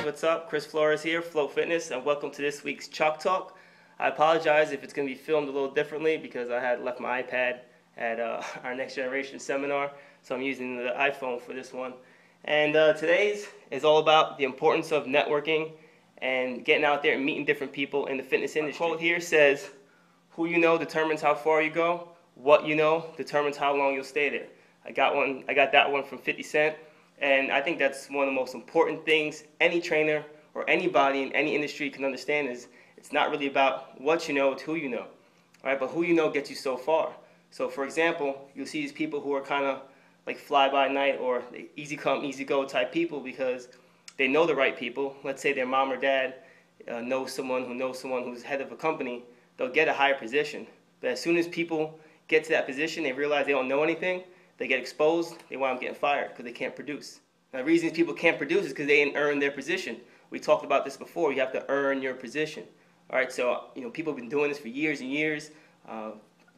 what's up? Chris Flores here, FLO Fitness, and welcome to this week's Chalk Talk. I apologize if it's going to be filmed a little differently because I had left my iPad at our Next Generation seminar, so I'm using the iPhone for this one. And today's is all about the importance of networking and getting out there and meeting different people in the fitness industry. The quote here says, "Who you know determines how far you go. What you know determines how long you'll stay there." I got that one from 50 Cent. And I think that's one of the most important things any trainer or anybody in any industry can understand is it's not really about what you know, it's who you know. All right, but who you know gets you so far. So for example, you'll see these people who are kind of like fly-by-night or easy come, easy go type people because they know the right people. Let's say their mom or dad knows someone who's head of a company, they'll get a higher position. But as soon as people get to that position, they realize they don't know anything, they get exposed, they wind up getting fired because they can't produce. Now, the reason people can't produce is because they didn't earn their position. We talked about this before. You have to earn your position. All right, so people have been doing this for years and years.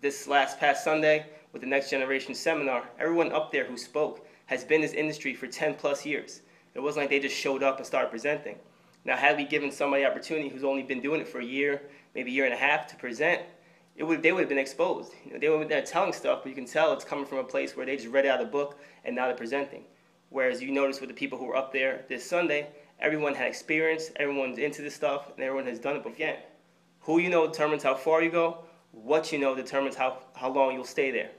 This past Sunday with the Next Generation seminar, everyone up there who spoke has been in this industry for 10 plus years. It wasn't like they just showed up and started presenting. Now, had we given somebody the opportunity who's only been doing it for a year, maybe a year and a half to present, they would have been exposed. They would have been telling stuff, but you can tell it's coming from a place where they just read it out of the book and now they're presenting. Whereas you notice with the people who were up there this Sunday, everyone had experience, everyone's into this stuff, and everyone has done it before. Again, who you know determines how far you go. What you know determines how long you'll stay there.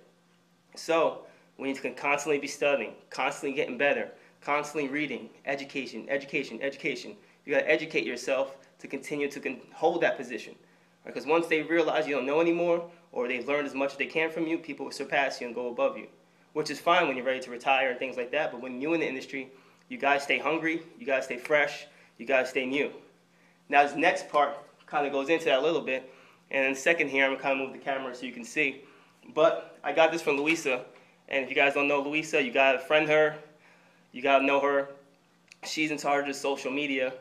So we need to constantly be studying, constantly getting better, constantly reading, education. You got to educate yourself to continue to hold that position. Because once they realize you don't know anymore, or they've learned as much as they can from you, people will surpass you and go above you. Which is fine when you're ready to retire and things like that, but when you're in the industry, you guys stay hungry, you guys stay fresh, you guys stay new. Now this next part kind of goes into that a little bit, and in a second here, I'm going to kind of move the camera so you can see. But I got this from Louisa, and if you guys don't know Louisa, you got to friend her, you got to know her. She's in charge of social media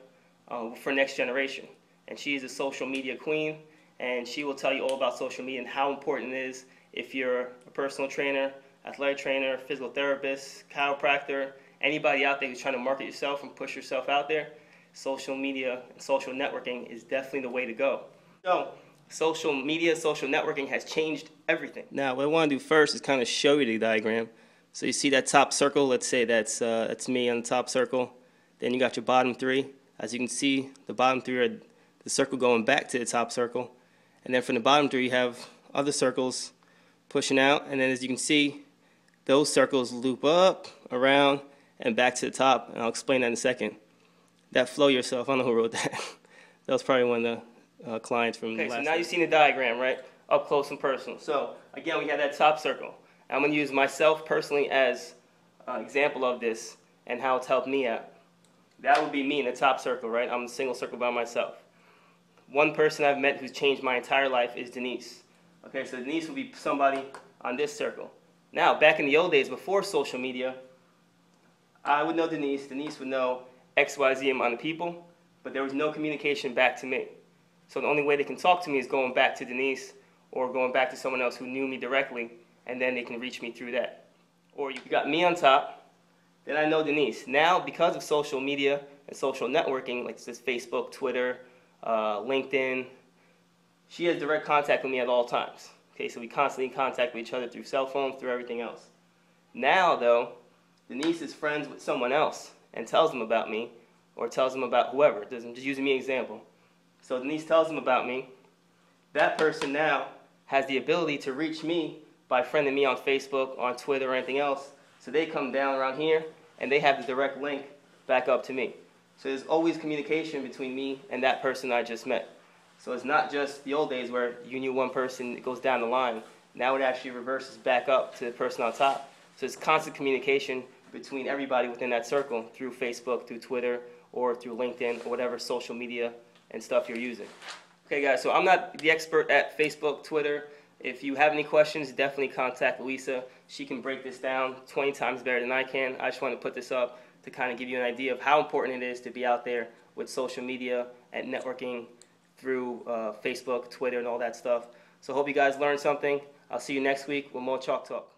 for Next Generation, and she's a social media queen. And she will tell you all about social media and how important it is if you're a personal trainer, athletic trainer, physical therapist, chiropractor, anybody out there who's trying to market yourself and push yourself out there. Social media and social networking is definitely the way to go. So social media, social networking has changed everything. Now what I want to do first is kind of show you the diagram. So you see that top circle, let's say that's me on the top circle. Then you got your bottom three. As you can see, the bottom three are the circle going back to the top circle. And then from the bottom three, you have other circles pushing out. And then as you can see, those circles loop up, around, and back to the top. And I'll explain that in a second. That flow yourself, I don't know who wrote that. That was probably one of the clients from the last. So now you've seen the diagram, right? Up close and personal. So again, we have that top circle. I'm going to use myself personally as an example of this and how it's helped me out. That would be me in the top circle, right? I'm a single circle by myself. One person I've met who's changed my entire life is Denise. Okay, so Denise would be somebody on this circle. Now, back in the old days, before social media, I would know Denise, Denise would know XYZ amount of people, but there was no communication back to me. So the only way they can talk to me is going back to Denise or going back to someone else who knew me directly, and then they can reach me through that. Or you got me on top, then I know Denise. Now, because of social media and social networking, like this Facebook, Twitter, LinkedIn, she has direct contact with me at all times. Okay, so we constantly contact with each other through cell phones, through everything else. Now, though, Denise is friends with someone else and tells them about me, or tells them about whoever. I'm just using me as an example. So Denise tells them about me. That person now has the ability to reach me by friending me on Facebook, on Twitter, or anything else. So they come down around here, and they have the direct link back up to me. So there's always communication between me and that person I just met. So it's not just the old days where you knew one person, it goes down the line. Now it actually reverses back up to the person on top. So it's constant communication between everybody within that circle through Facebook, through Twitter, or through LinkedIn, or whatever social media and stuff you're using. Okay guys, so I'm not the expert at Facebook, Twitter. If you have any questions, definitely contact Louisa. She can break this down 20 times better than I can. I just want to put this up to kind of give you an idea of how important it is to be out there with social media and networking through Facebook, Twitter, and all that stuff. So I hope you guys learned something. I'll see you next week with more Chalk Talk.